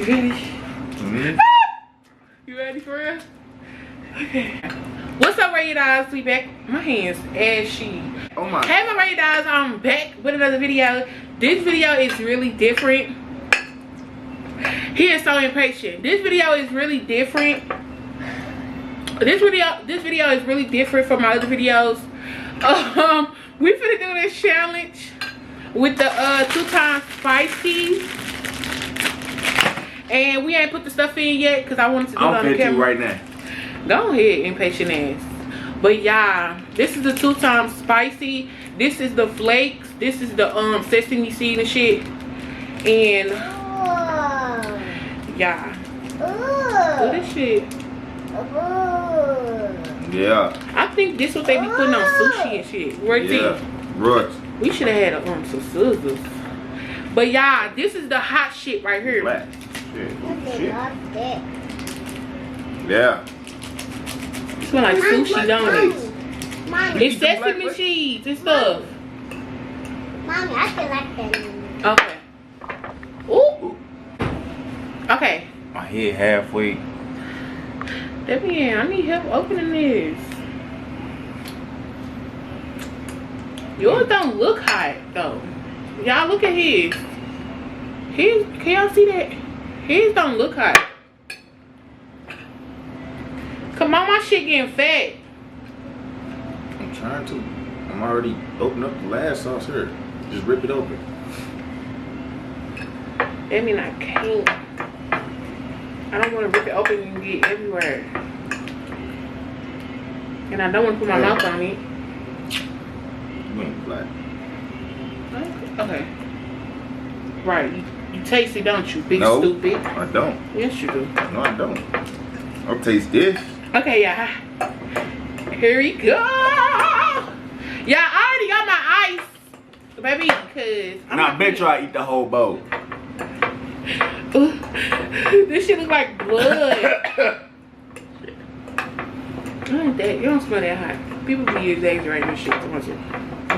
You ready? Mm-hmm. You ready for real? Okay. What's up, Ray Guys? We back. My hands ashy. Oh my. Hey, my Ray Guys. I'm back with another video. This video is really different. He is so impatient. This video is really different. This video is really different from my other videos. We finna do this challenge with the 2 times spicy. And we ain't put the stuff in yet because I wanted to do it on the camera. right now. Go ahead, impatient ass. But yeah, this is the 2 times spicy. This is the flakes. This is the sesame seed and shit. And yeah. Do this shit. Yeah. I think this what they be putting on sushi and shit. Right there. Right. We should have had some scissors. But yeah, this is the hot shit right here. Black. Shit. Yeah. It smell like sushi, don't it? It's sesame cheese and stuff. Mommy, I feel like that. Okay. Ooh. Okay. My head halfway. Let me in. I need help opening this. Yours don't look hot though. Y'all look at his. His, can y'all see that? His don't look hot. Come on, my shit getting fat. I'm trying to. I'm already opening up the last sauce here. Just rip it open. That mean I can't. I don't want to rip it open and get everywhere. And I don't want to put my mouth on it. You went black. Okay. Right. You taste it, don't you, big No, stupid? I don't. Yes, you do. No, I don't. I'll taste this. Okay, yeah. Here we go. Yeah, I already got my ice, baby, because Now I bet you I eat the whole bowl. This shit look like blood. You don't smell that hot. People be exaggerating this shit.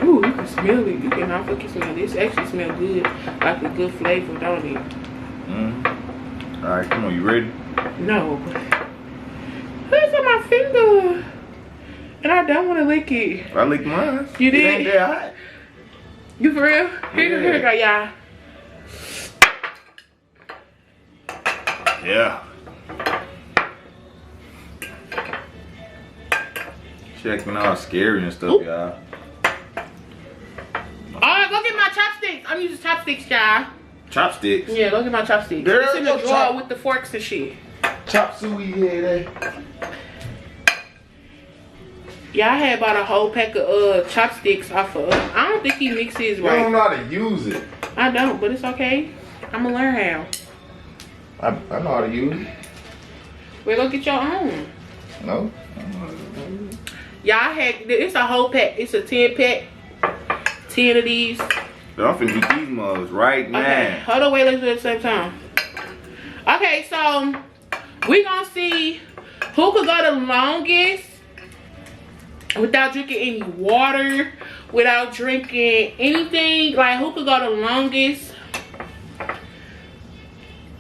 Ooh, you can smell it. You cannot fucking smell it. It actually smells good. Like a good flavor, don't it? Alright, come on, you ready? No. Where's on my finger? And I don't want to lick it. I licked mine. You did? It ain't that hot. You for real? Here we go, y'all. Yeah. Checking all scary and stuff, y'all. Alright, go get my chopsticks. I'm using chopsticks, y'all. Chopsticks? Yeah, go get my chopsticks. Girl, it's in the go drawer with the forks and shit. Chop suey head, eh? Yeah, I had bought a whole pack of chopsticks off of. I don't think he mixes You right. don't know how to use it. I don't, but it's okay. I'm gonna learn how. I know how to use it. We're gonna get your own. No? Yeah, I had. It's a whole pack. It's a 10 pack. 10 of these. So I'm finna eat these mugs right now. Okay, hold on, wait, let's do it at the same time. Okay, so we gonna see who could go the longest without drinking any water, without drinking anything. Like, who could go the longest?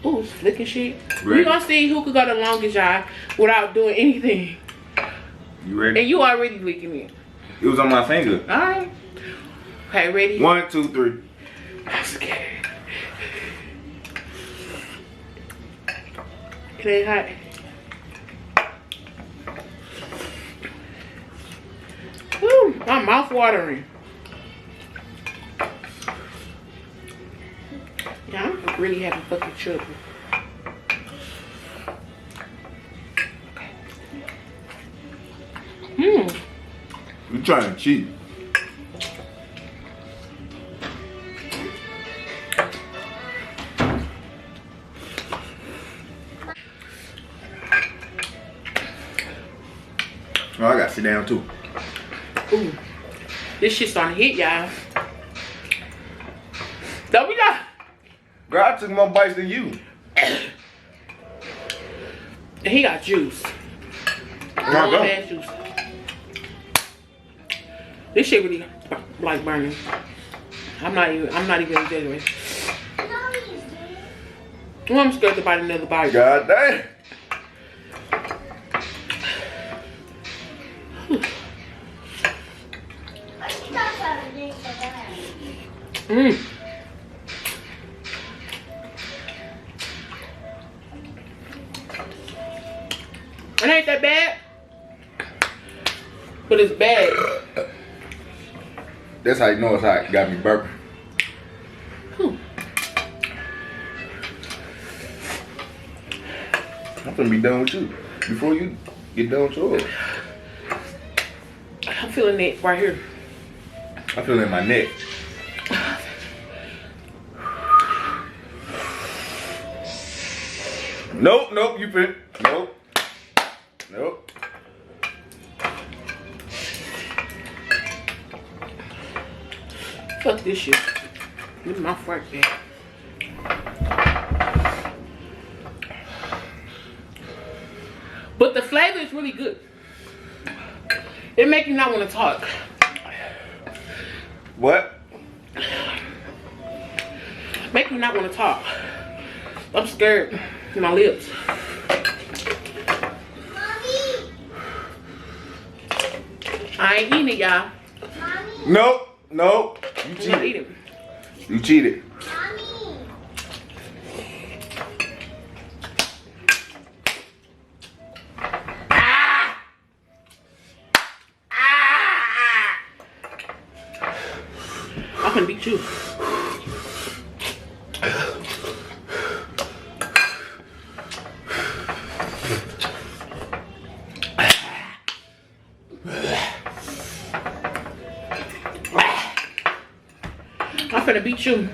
Ooh, it's flicking shit. Ready? We gonna see who could go the longest, y'all, without doing anything. You ready? And you already licking it. It was on my finger. Alright. Okay, ready? 1, 2, 3. I'm scared. It ain't hot. Woo, my mouth watering. Yeah, I'm really having fucking trouble. Okay. You trying to cheat. Oh, I gotta sit down too. Ooh, this shit's starting to hit, y'all. Don't be not. Girl, I took more bites than you. And he got juice. Now go. Bad juice. This shit really like burning. I'm not even exaggerating. Oh, I'm scared to bite another bite. God damn. Mmm. It ain't that bad, but it's bad. That's how you know it's hot. Got me burping. I'm gonna be done with you before you get done with yours. I'm feeling it right here. I feel it in my neck. Nope, you fit. Nope. Fuck this shit. Give me my fork back. But the flavor is really good. It makes you not want to talk. What? Make me not want to talk. I'm scared in my lips. Mommy. I ain't eating it, y'all. Mommy. Nope. You I'm not cheated. eating. You cheated. Mommy. I'm gonna beat you. I'm finna beat you.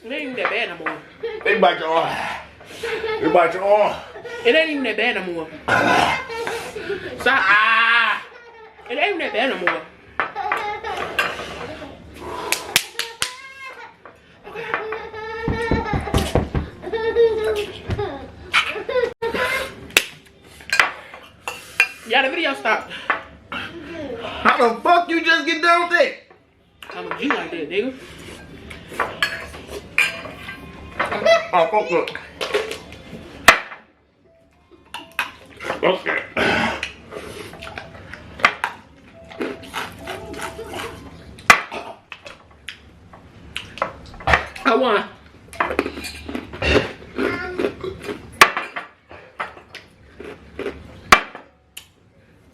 It ain't even that bad no more. They bite your arm. They bite your arm. It ain't even that bad no more. Stop. It ain't even that bad no more. Yeah, the video stopped. How the fuck you just get done with that? I'm a G like that, nigga. Oh, fuck up. Okay. I won.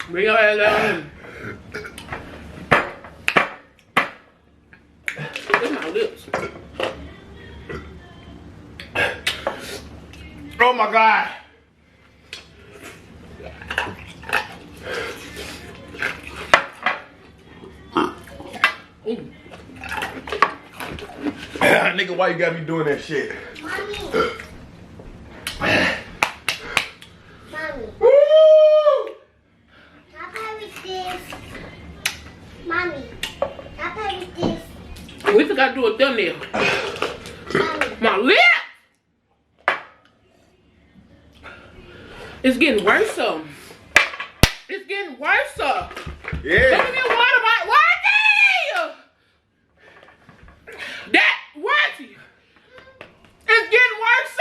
Bring your ass down. It's my lips. Oh my God. Ooh. Nigga, why you got me doing that shit? Mommy. Mommy. Woo! Can I play with this? Mommy. Can I play with this? We forgot to do a thumbnail. Mommy. My lip! It's getting worse. It's getting worse. Yeah. Give me a water bottle. That Worthy. It's getting worse.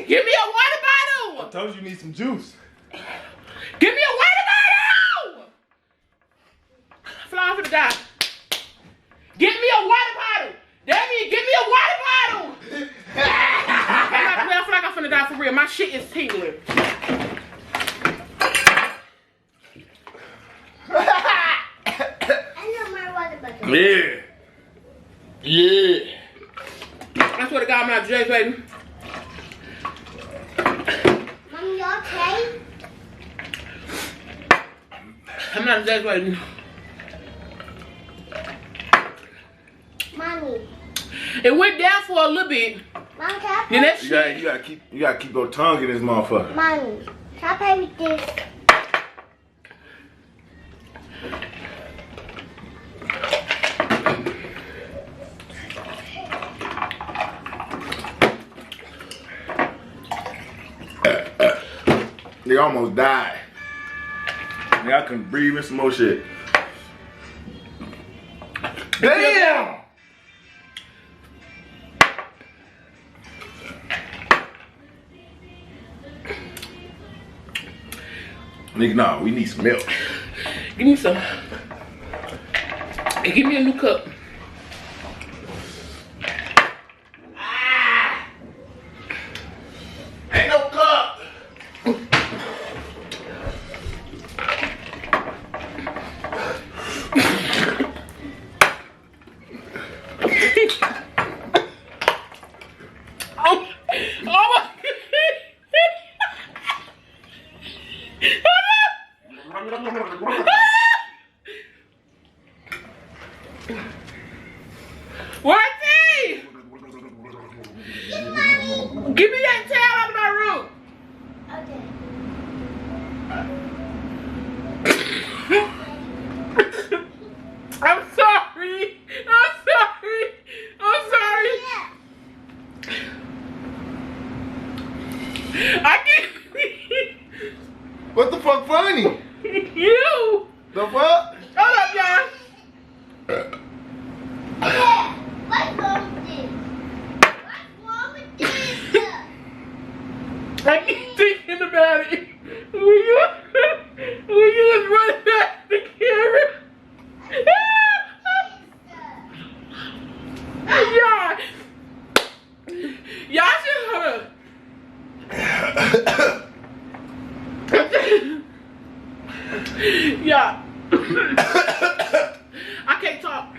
Give me a water bottle. I told you need some juice. Give me a water bottle. Fly for the die. Give me a water bottle. Damien, give me a water bottle. I feel like I'm finna die for real. My shit is tingling. I know my water bottle. Yeah. Yeah. I swear to God, I'm not judged, baby. Mommy, you okay? I'm not judged, baby. Mommy. It went down for a little bit. Mom, can I Then play? that shit. You gotta keep your tongue in this motherfucker. Mommy, can I play with this? They almost died. Nigga, I couldn't breathe and some more shit. Damn! Nigga, nah, we need some milk. Give me some. And give me a new cup. Ain't no cup. Oh my. Worthy! Give me that tail out of my room. Okay. I'm sorry. I'm sorry. I'm sorry. I can't. What the fuck funny? You. The fuck? Hold up, y'all. Yeah. What's wrong with this? What's wrong with this? I keep thinking about it. When you was running back the camera. Y'all should hold up. Yeah. I can't talk.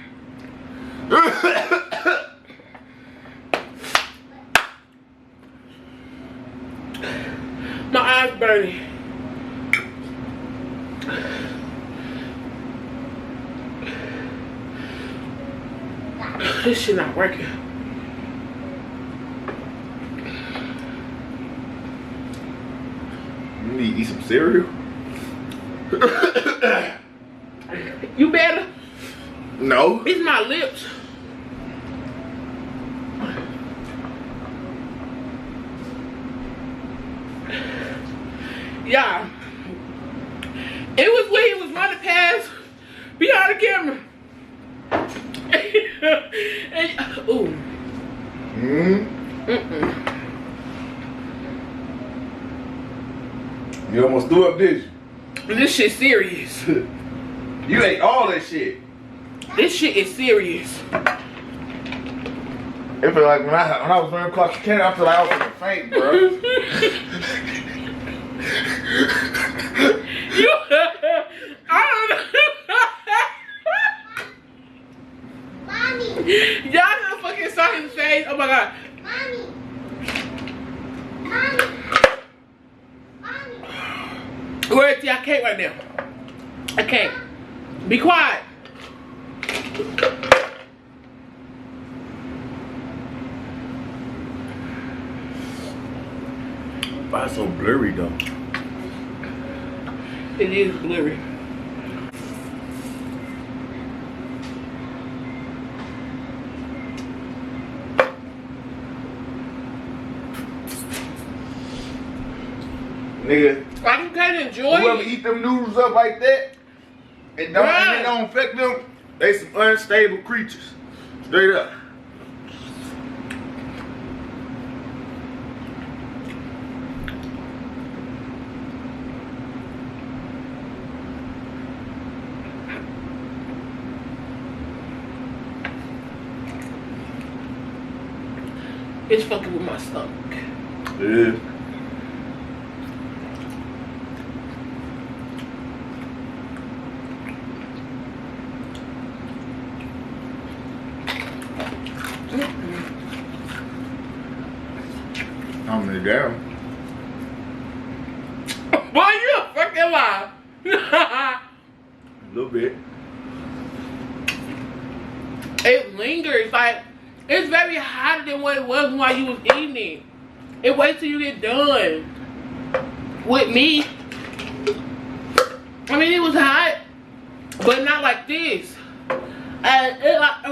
My eyes burning. This shit not working. You need to eat some cereal? You better. No. It's my lips. Yeah. It was when he was running past behind the camera. And, ooh. You almost threw up, did you? This shit serious. You ate all that shit. This shit is serious. It feel like when I was running across the can, I feel like I was gonna faint, bro. You, I don't know. Mommy. Y'all just fucking saw his face. Oh my god. Mommy. Mommy. Mommy. Where is I can't right now. I can't. Be quiet. Why it's so blurry though? It is blurry. Nigga, I just can't enjoy whoever it. eat them noodles up like that, it don't affect them. They some unstable creatures. Straight up. It's fucking with my stomach. Yeah. How many down? Boy, you a fucking lie. A little bit. It lingers. Like, it's very hotter than what it was while you was eating it. It waits till you get done. With me, I mean, it was hot, but not like this. And it like,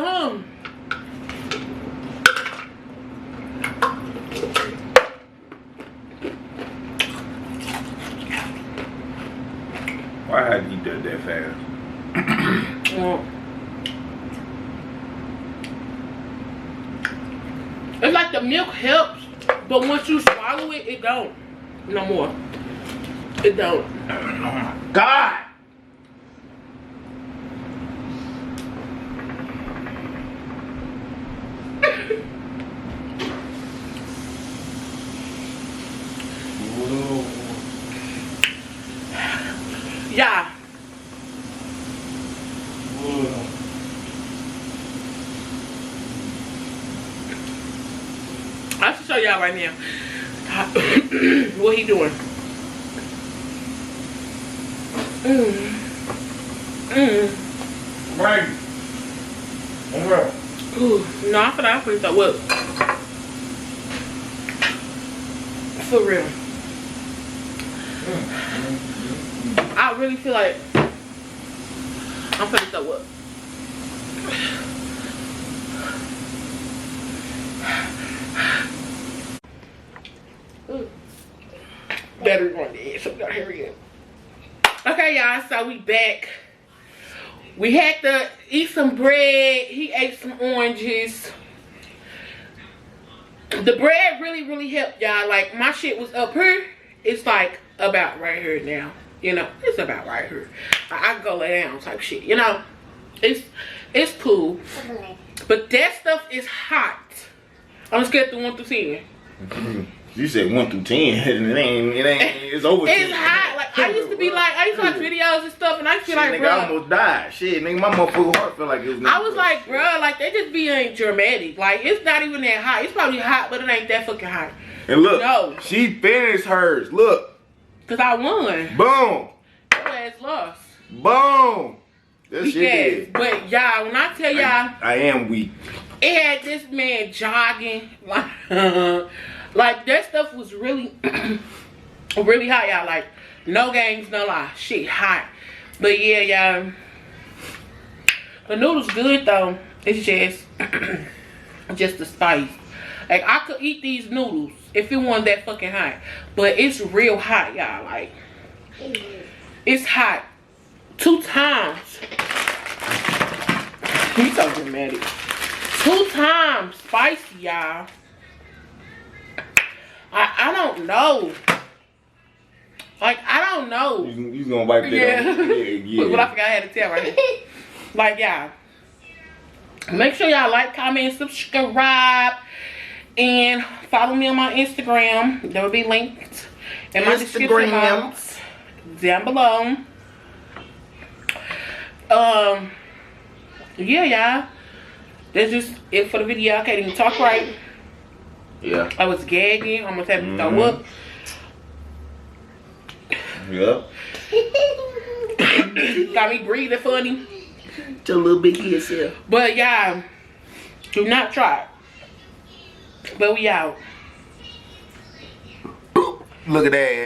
Why I had to eat that fast? It's like the milk helps, but once you swallow it, it don't. No more. It don't. Oh my God. Yeah. I should show y'all right now what he doing. Right. Okay. Ooh, no, I forgot to throw up. For real. I really feel like I'm finna throw up. Better on the edge, so we gotta hurry up. Okay, y'all, so we back. We had to eat some bread. He ate some oranges. The bread really helped, y'all. Like, my shit was up here. It's like about right here now. You know, it's about right here. I can go lay down type shit. You know, it's cool. But that stuff is hot. I'm scared to 1 through 10. You said 1 through 10, and it's over 10. It's hot. Like, I used to be like, I used to watch videos and stuff, and I used to be like, nigga, bro. I almost died. Shit, nigga, my motherfucking heart felt like it was. I was like, bro, like, they just being dramatic. Like, it's not even that hot. It's probably hot, but it ain't that fucking hot. And look, No. she finished hers. Look. Cause I won. Boom. Your ass lost. Boom. That shit did. But y'all, when I tell y'all, I am weak. it had this man jogging. Like that stuff was really, really hot, y'all. Like, no games, no lie. Shit hot. But yeah, y'all. The noodles good though. It's just the spice. Like, I could eat these noodles if it wasn't that fucking hot. But it's real hot, y'all. Like, it's hot. 2 times. He's so dramatic. 2 times spicy, y'all. I don't know. Like, I don't know. You gonna wipe that off? Yeah. But I forgot I had to tell right here. Like, y'all. Make sure y'all like, comment, subscribe. And follow me on my Instagram. There will be linked in my description box down below. Yeah, y'all. That's just it for the video. I can't even talk right. Yeah. I was gagging. I'm gonna have to throw up. Yep. Got me breathing funny. Just a little bit here, yourself. But y'all, do not try it. But we out. Look at that.